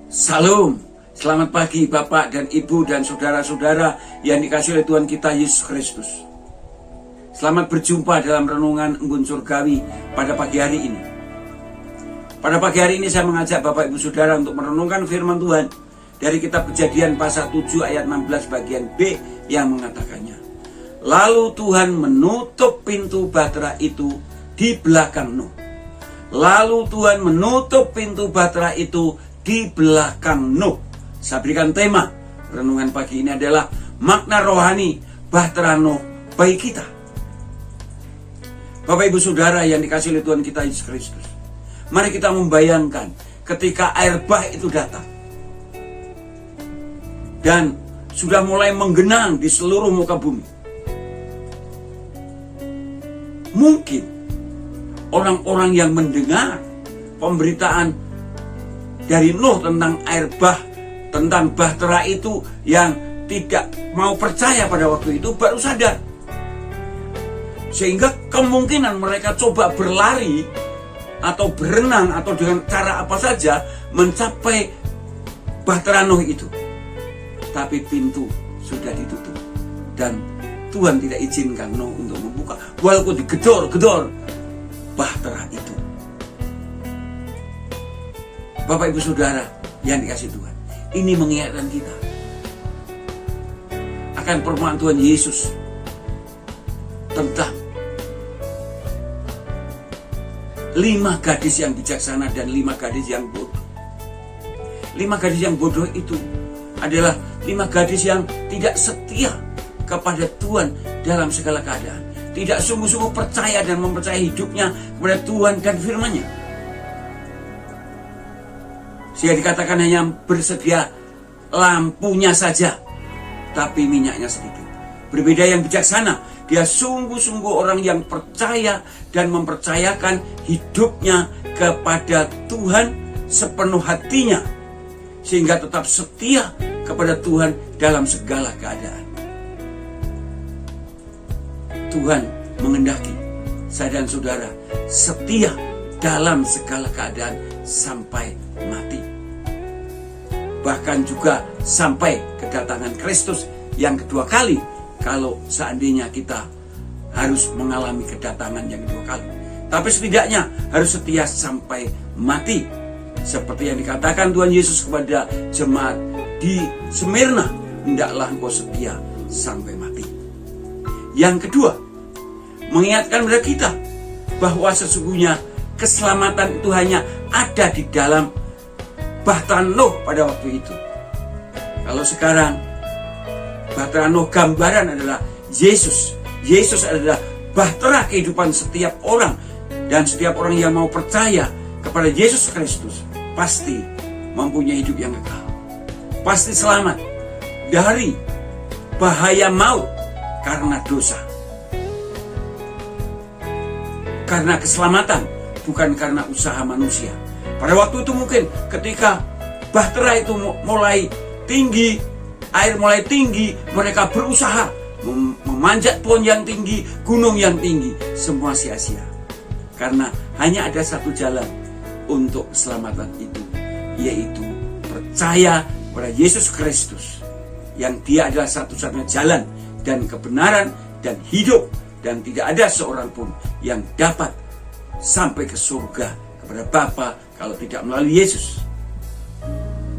Salam, selamat pagi Bapak dan Ibu dan saudara-saudara yang dikasihi oleh Tuhan kita Yesus Kristus. Selamat berjumpa dalam renungan Embun Surgawi pada pagi hari ini. Pada pagi hari ini saya mengajak Bapak Ibu Saudara untuk merenungkan firman Tuhan dari kitab Kejadian pasal 7 ayat 16 bagian B yang mengatakannya, lalu Tuhan menutup pintu bahtera itu di belakang Nuh. Lalu Tuhan menutup pintu bahtera itu di belakang Nuh. Saya berikan tema renungan pagi ini adalah makna rohani bahtera Nuh bagi kita. Bapak Ibu Saudara yang dikasihi oleh Tuhan kita Yesus Kristus, mari kita membayangkan ketika air bah itu datang dan sudah mulai menggenang di seluruh muka bumi. Mungkin orang-orang yang mendengar pemberitaan dari Nuh tentang air bah, tentang bahtera itu, yang tidak mau percaya pada waktu itu baru sadar. Sehingga kemungkinan mereka coba berlari atau berenang atau dengan cara apa saja mencapai bahtera Nuh itu. Tapi pintu sudah ditutup dan Tuhan tidak izinkan Nuh untuk membuka, walaupun digedor-gedor bahtera itu. Bapak Ibu Saudara yang dikasihi Tuhan, ini mengingatkan kita akan permohonan Tuhan Yesus tentang 5 gadis yang bijaksana dan 5 gadis yang bodoh. 5 gadis yang bodoh itu adalah 5 gadis yang tidak setia kepada Tuhan dalam segala keadaan, tidak sungguh-sungguh percaya dan mempercayai hidupnya kepada Tuhan dan firman-Nya. Sehingga dikatakan hanya bersedia lampunya saja, tapi minyaknya sedikit. Berbeda yang bijaksana, dia sungguh-sungguh orang yang percaya dan mempercayakan hidupnya kepada Tuhan sepenuh hatinya, sehingga tetap setia kepada Tuhan dalam segala keadaan. Tuhan mengendaki saya dan saudara setia dalam segala keadaan sampai mati. Bahkan juga sampai kedatangan Kristus yang kedua kali, kalau seandainya kita harus mengalami kedatangan yang kedua kali. Tapi setidaknya harus setia sampai mati. Seperti yang dikatakan Tuhan Yesus kepada jemaat di Smyrna, hendaklah engkau setia sampai mati. Yang kedua, mengingatkan kepada kita bahwa sesungguhnya keselamatan itu hanya ada di dalam bahtera Nuh pada waktu itu. Kalau sekarang bahtera Nuh gambaran adalah Yesus. Yesus adalah bahtera kehidupan setiap orang, dan setiap orang yang mau percaya kepada Yesus Kristus pasti mempunyai hidup yang kekal. Pasti selamat dari bahaya maut karena dosa. Karena keselamatan, bukan karena usaha manusia. Pada waktu itu mungkin ketika bahtera itu mulai tinggi, air mulai tinggi, mereka berusaha memanjat pohon yang tinggi, gunung yang tinggi, semua sia-sia. Karena hanya ada satu jalan untuk keselamatan itu, yaitu percaya pada Yesus Kristus, yang dia adalah satu-satunya jalan dan kebenaran dan hidup, dan tidak ada seorang pun yang dapat sampai ke surga kepada Bapa kalau tidak melalui Yesus.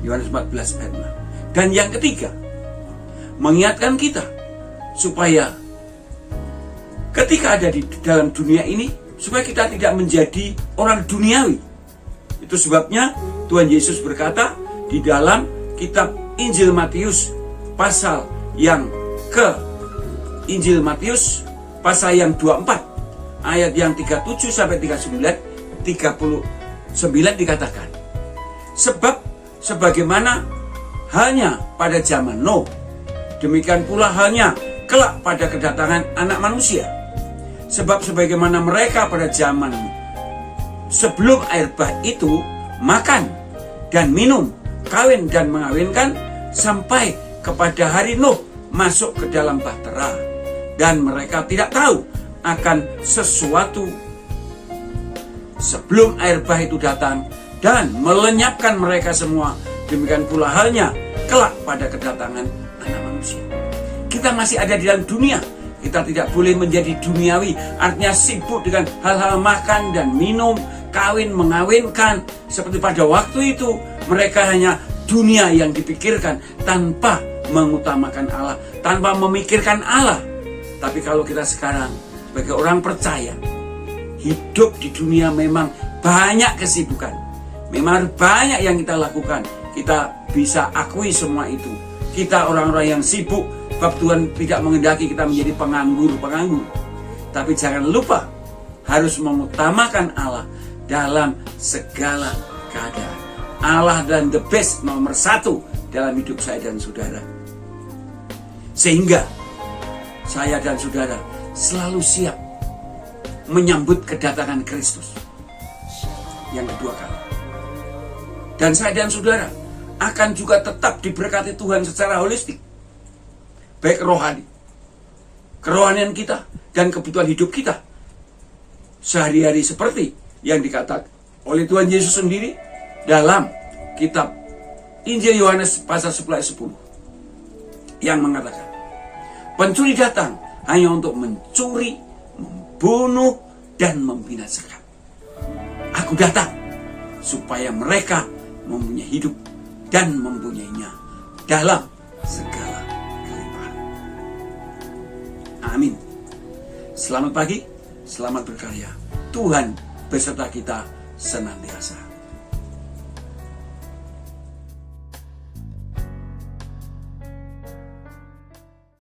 Yohanes 14 ayat 6. Dan yang ketiga, mengingatkan kita supaya ketika ada di dalam dunia ini, supaya kita tidak menjadi orang duniawi. Itu sebabnya Tuhan Yesus berkata di dalam kitab Injil Matius pasal yang Injil Matius pasal yang 24 ayat yang 37 sampai 39 dikatakan, sebab sebagaimana hanya pada zaman Nuh, demikian pula hanya kelak pada kedatangan Anak Manusia. Sebab sebagaimana mereka pada zaman sebelum air bah itu makan dan minum, kawin dan mengawinkan, sampai kepada hari Nuh masuk ke dalam bahtera, dan mereka tidak tahu akan sesuatu sebelum air bah itu datang dan melenyapkan mereka semua demikian pula halnya kelak pada kedatangan Anak Manusia. Kita masih ada di dalam dunia. Kita tidak boleh menjadi duniawi, artinya sibuk dengan hal-hal makan dan minum, kawin mengawinkan. Seperti pada waktu itu, mereka hanya dunia yang dipikirkan tanpa mengutamakan Allah, tanpa memikirkan Allah. Tapi kalau kita sekarang sebagai orang percaya, hidup di dunia memang banyak kesibukan, memang banyak yang kita lakukan. Kita bisa akui semua itu. Kita orang-orang yang sibuk, sebab Tuhan tidak menghendaki kita menjadi penganggur-penganggur. Tapi jangan lupa harus mengutamakan Allah dalam segala keadaan. Allah dan the best, nomor satu dalam hidup saya dan saudara. Sehingga saya dan saudara selalu siap menyambut kedatangan Kristus yang kedua kali. Dan saya dan saudara akan juga tetap diberkati Tuhan secara holistik, baik rohani, kerohanian kita, dan kebutuhan hidup kita sehari-hari, seperti yang dikatakan oleh Tuhan Yesus sendiri dalam kitab Injil Yohanes pasal 11 ayat 10 yang mengatakan, pencuri datang hanya untuk mencuri, membunuh, dan membinasakan. Aku datang supaya mereka mempunyai hidup dan mempunyainya dalam segala kelimpahan. Amin. Selamat pagi, selamat berkarya. Tuhan beserta kita senantiasa.